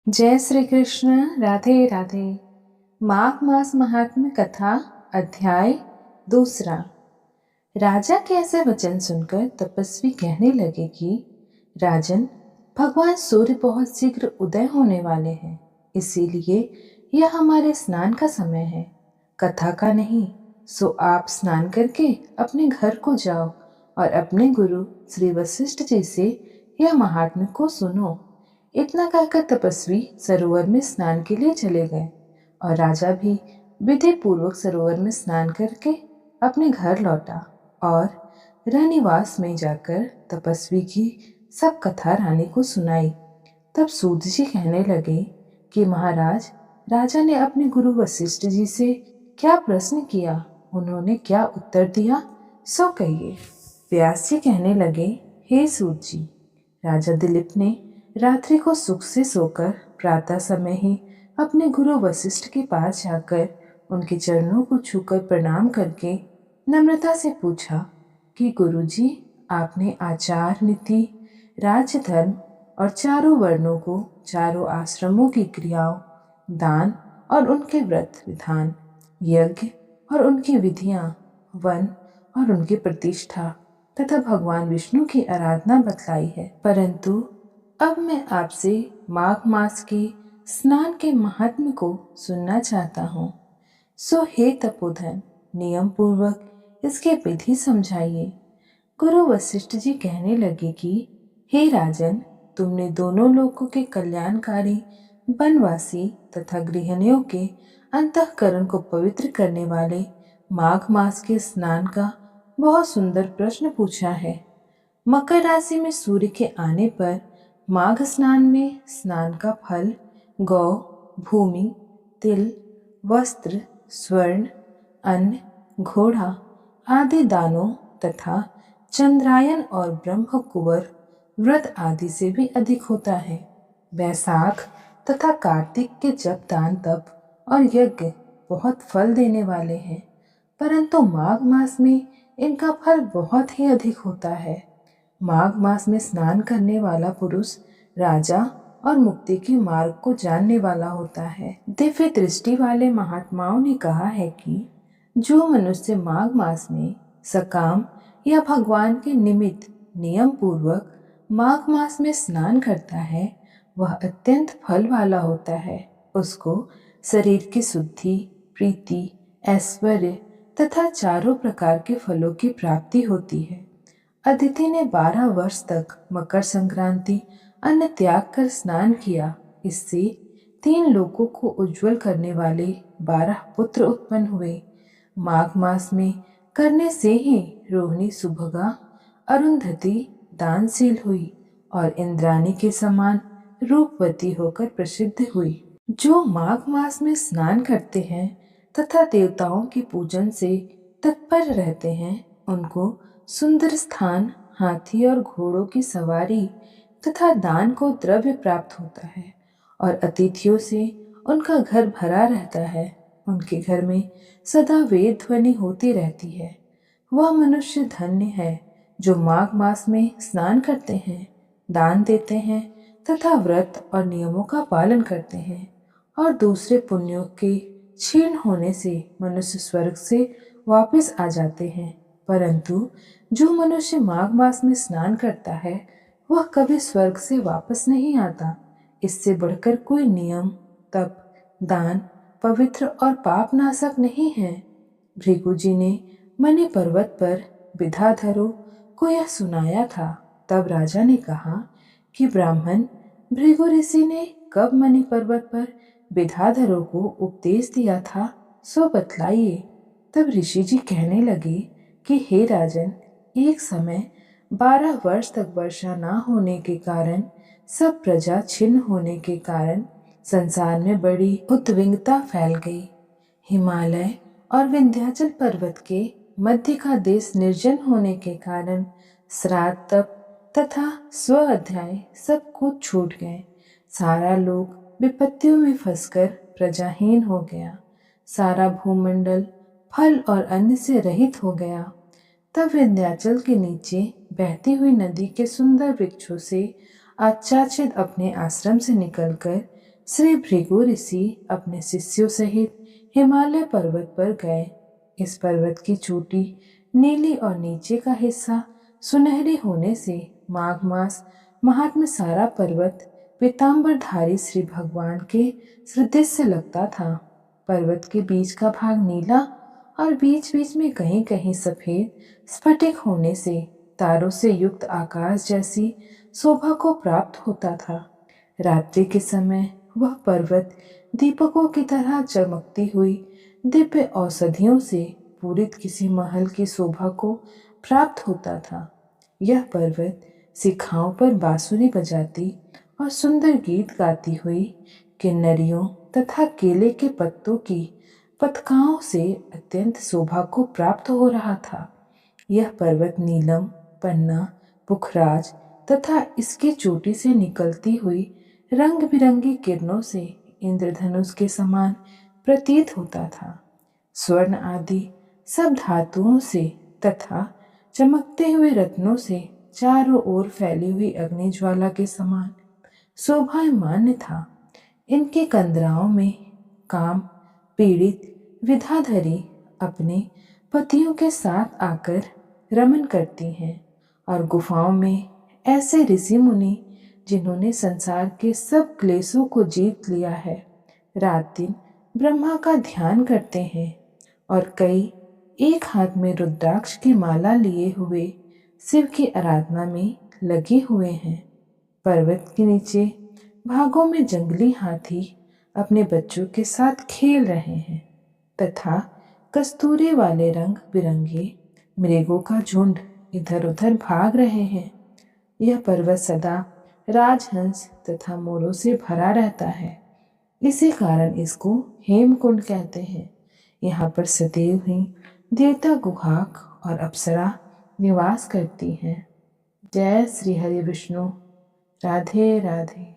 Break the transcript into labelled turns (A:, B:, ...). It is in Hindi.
A: जय श्री कृष्ण। राधे राधे। माघ मास महात्म्य कथा अध्याय दूसरा। राजा के ऐसे वचन सुनकर तपस्वी कहने लगे कि राजन, भगवान सूर्य बहुत शीघ्र उदय होने वाले हैं, इसीलिए यह हमारे स्नान का समय है, कथा का नहीं। सो आप स्नान करके अपने घर को जाओ और अपने गुरु श्री वशिष्ठ जी से यह महात्म्य को सुनो। इतना कहकर तपस्वी सरोवर में स्नान के लिए चले गए और राजा भी विधि पूर्वक सरोवर में स्नान करके अपने घर लौटा और रनिवास में जाकर तपस्वी की सब कथा रानी को सुनाई। तब सूत जी कहने लगे कि महाराज, राजा ने अपने गुरु वशिष्ठ जी से क्या प्रश्न किया, उन्होंने क्या उत्तर दिया, सो कहिए। व्यास जी कहने लगे, हे सूत जी, राजा दिलीप ने रात्रि को सुख से सोकर प्रातः समय ही अपने गुरु वशिष्ठ के पास जाकर उनके चरणों को छूकर प्रणाम करके नम्रता से पूछा कि गुरुजी, आपने आचार नीति, राज्य धर्म और चारों वर्णों को, चारों आश्रमों की क्रियाओं, दान और उनके व्रत विधान, यज्ञ और उनकी विधियां, वन और उनकी प्रतिष्ठा तथा भगवान विष्णु की आराधना बतलाई है। परंतु अब मैं आपसे माघ मास के स्नान के महात्म्य को सुनना चाहता हूँ। सो हे तपोधन, नियम पूर्वक इसके विधि समझाइए। गुरु वशिष्ठ जी कहने लगे कि हे राजन, तुमने दोनों लोकों के कल्याणकारी, वनवासी तथा गृहिणियों के अंतःकरण को पवित्र करने वाले माघ मास के स्नान का बहुत सुंदर प्रश्न पूछा है। मकर राशि में सूर्य के आने पर माघ स्नान में स्नान का फल गौ, भूमि, तिल, वस्त्र, स्वर्ण, अन्न, घोड़ा आदि दानों तथा चंद्रायन और ब्रह्म कुंवर व्रत आदि से भी अधिक होता है। वैशाख तथा कार्तिक के जप, दान, तप और यज्ञ बहुत फल देने वाले हैं, परंतु माघ मास में इनका फल बहुत ही अधिक होता है। माघ मास में स्नान करने वाला पुरुष राजा और मुक्ति के मार्ग को जानने वाला होता है। दिव्य दृष्टि वाले महात्माओं ने कहा है कि जो मनुष्य माघ मास में सकाम या भगवान के निमित्त नियम पूर्वक माघ मास में स्नान करता है, वह अत्यंत फल वाला होता है। उसको शरीर की शुद्धि, प्रीति, ऐश्वर्य तथा चारों प्रकार के फलों की प्राप्ति होती है। अदिति ने 12 वर्ष तक मकर संक्रांति अन्न त्याग कर स्नान किया। इससे 3 लोकों को उज्जवल करने वाले 12 पुत्र उत्पन्न हुए। माघ मास में करने से ही रोहिणी सुभगा अरुंधति दानशील हुई और इंद्राणी के समान रूपवती होकर प्रसिद्ध हुई। जो माघ मास में स्नान करते हैं तथा देवताओं के पूजन से तत्पर रहते हैं, उनको सुंदर स्थान, हाथी और घोड़ों की सवारी तथा दान को द्रव्य प्राप्त होता है और अतिथियों से उनका घर भरा रहता है। उनके घर में सदा वेद ध्वनि होती रहती है। वह मनुष्य धन्य है जो माघ मास में स्नान करते हैं, दान देते हैं तथा व्रत और नियमों का पालन करते हैं और दूसरे पुण्यों के क्षीण होने से मनुष्य स्वर्ग से वापस आ जाते हैं। परंतु जो मनुष्य माघ मास में स्नान करता है, वह कभी स्वर्ग से वापस नहीं आता। इससे बढ़कर कोई नियम, तप, दान पवित्र और पाप नाशक नहीं है। भृगु जी ने मणि पर्वत पर विद्याधरों को यह सुनाया था। तब राजा ने कहा कि ब्राह्मण, भृगु ऋषि ने कब मणि पर्वत पर विद्याधरों को उपदेश दिया था, सो बतलाइए। तब ऋषि जी कहने लगे कि हे राजन, एक समय 12 वर्ष तक वर्षा न होने के कारण, सब प्रजा छिन्न होने के कारण संसार में बड़ी उद्विग्नता फैल गई। हिमालय और विंध्याचल पर्वत के मध्य का देश निर्जन होने के कारण श्राद्ध, तप तथा स्व अध्याय सब कुछ छूट गए। सारा लोक विपत्तियों में फंसकर प्रजाहीन हो गया। सारा भूमंडल फल और अन्न से रहित हो गया। तब विंध्याचल के नीचे बहती हुई नदी के सुंदर वृक्षों से आच्छादित अपने आश्रम से निकलकर श्री भृगु ऋषि अपने शिष्यों सहित हिमालय पर्वत पर गए। इस पर्वत की चोटी नीली और नीचे का हिस्सा सुनहरी होने से माघ मास महात्म्य सारा पर्वत पीताम्बरधारी श्री भगवान के सदृश्य लगता था। पर्वत के बीच का भाग नीला और बीच बीच में कहीं कहीं सफेद स्फटिक होने से तारों से युक्त आकाश जैसी शोभा को प्राप्त होता था। रात्रि के समय वह पर्वत दीपकों की तरह चमकती हुई दिव्य औषधियों से पूरित किसी महल की शोभा को प्राप्त होता था। यह पर्वत शिखाओं पर बांसुरी बजाती और सुंदर गीत गाती हुई किन्नरियों तथा केले के पत्तों की पतकाओं से अत्यंत शोभा को प्राप्त हो रहा था। यह पर्वत नीलम, पन्ना, पुखराज तथा इसकी चोटी से निकलती हुई रंग बिरंगी किरणों से इंद्रधनुष के समान प्रतीत होता था। स्वर्ण आदि सब धातुओं से तथा चमकते हुए रत्नों से चारों ओर फैली हुई अग्नि ज्वाला के समान शोभायमान था। इनके कंदराओं में काम पीड़ित विद्याधरी अपने पतियों के साथ आकर रमन करती हैं और गुफाओं में ऐसे ऋषि मुनि जिन्होंने संसार के सब क्लेशों को जीत लिया है रात दिन ब्रह्मा का ध्यान करते हैं और कई एक हाथ में रुद्राक्ष की माला लिए हुए शिव की आराधना में लगे हुए हैं। पर्वत के नीचे भागों में जंगली हाथी अपने बच्चों के साथ खेल रहे हैं तथा कस्तूरी वाले रंग बिरंगे मृगों का झुंड इधर उधर भाग रहे हैं। यह पर्वत सदा राजहंस तथा मोरों से भरा रहता है। इसी कारण इसको हेमकुंड कहते हैं। यहाँ पर सदैव ही देवता गुहाक और अप्सरा निवास करती हैं। जय श्री हरि विष्णु। राधे राधे।